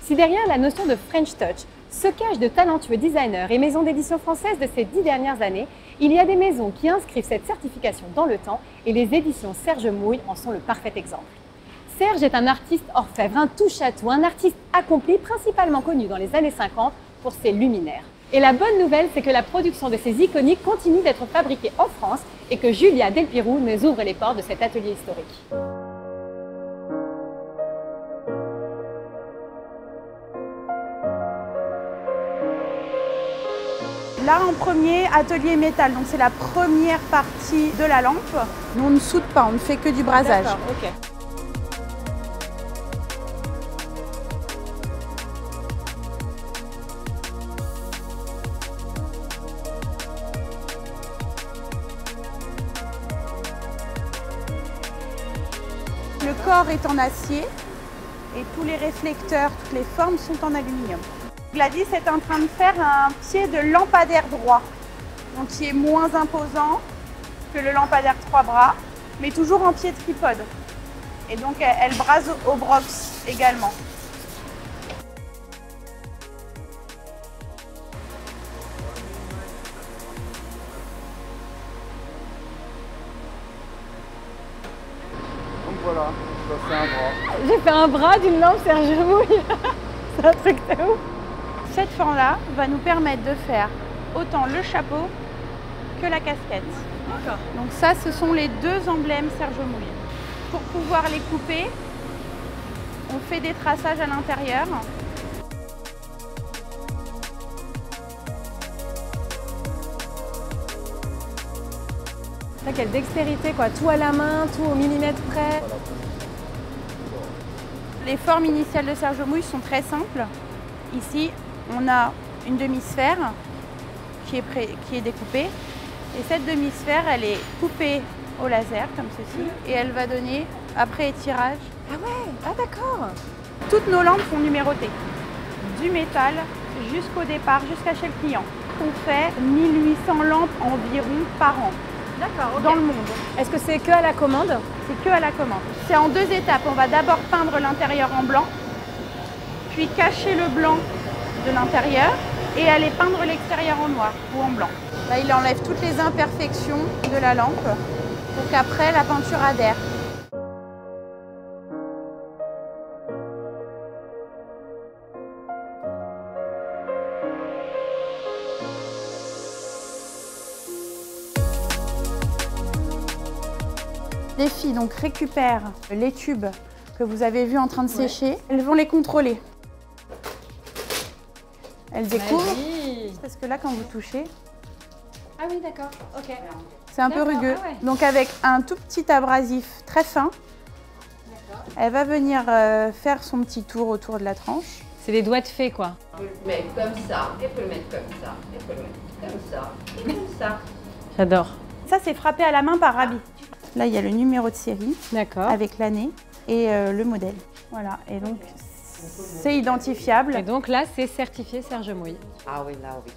Si derrière la notion de French Touch se cachent de talentueux designers et maisons d'édition françaises de ces 10 dernières années, il y a des maisons qui inscrivent cette certification dans le temps et les éditions Serge Mouille en sont le parfait exemple. Serge est un artiste orfèvre, un touche-à-tout, un artiste accompli, principalement connu dans les années 50 pour ses luminaires. Et la bonne nouvelle, c'est que la production de ces iconiques continue d'être fabriquée en France et que Julia Delpirou nous ouvre les portes de cet atelier historique. Là, en premier, atelier métal, donc c'est la première partie de la lampe. Nous, on ne soude pas, on ne fait que du brasage. D'accord, ok. Le corps est en acier et tous les réflecteurs, toutes les formes sont en aluminium. Gladys est en train de faire un pied de lampadaire droit, donc qui est moins imposant que le lampadaire 3 bras, mais toujours en pied tripode. Et donc elle brase au brox également. Donc voilà, ça c'est un bras. J'ai fait un bras d'une lampe Serge Mouille. C'est un truc de ouf. Cette forme-là va nous permettre de faire autant le chapeau que la casquette. D'accord. Donc ça, ce sont les deux emblèmes Serge Mouille. Pour pouvoir les couper, on fait des traçages à l'intérieur. Quelle dextérité, quoi. Tout à la main, tout au millimètre près. Les formes initiales de Serge Mouille sont très simples. Ici, on a une demi-sphère qui est découpée. Et cette demi-sphère, elle est coupée au laser, comme ceci. Et elle va donner, après étirage... Ah ouais, ah d'accord. Toutes nos lampes sont numérotées. Du métal jusqu'au départ, jusqu'à chez le client. On fait 1800 lampes environ par an. D'accord, dans le monde. Est-ce que c'est que à la commande? C'est que à la commande. C'est en deux étapes. On va d'abord peindre l'intérieur en blanc, puis cacher le blanc de l'intérieur et aller peindre l'extérieur en noir ou en blanc. Là, il enlève toutes les imperfections de la lampe pour qu'après la peinture adhère. Les filles donc récupèrent les tubes que vous avez vus en train de sécher. Elles vont les contrôler. Elles découvrent. Parce que là, quand vous touchez, Ah oui, d'accord, ok. c'est un peu rugueux. Ah ouais. Donc avec un tout petit abrasif très fin, elle va venir faire son petit tour autour de la tranche. C'est des doigts de fée, quoi. On peut le mettre comme ça, et on peut le mettre comme ça, et on peut le mettre comme ça, et comme ça. J'adore. Ça, c'est frappé à la main par Rabi. Là, il y a le numéro de série D'accord. avec l'année et le modèle. Voilà, et donc c'est identifiable. Et donc là, c'est certifié Serge Mouille. Ah oui, là oui.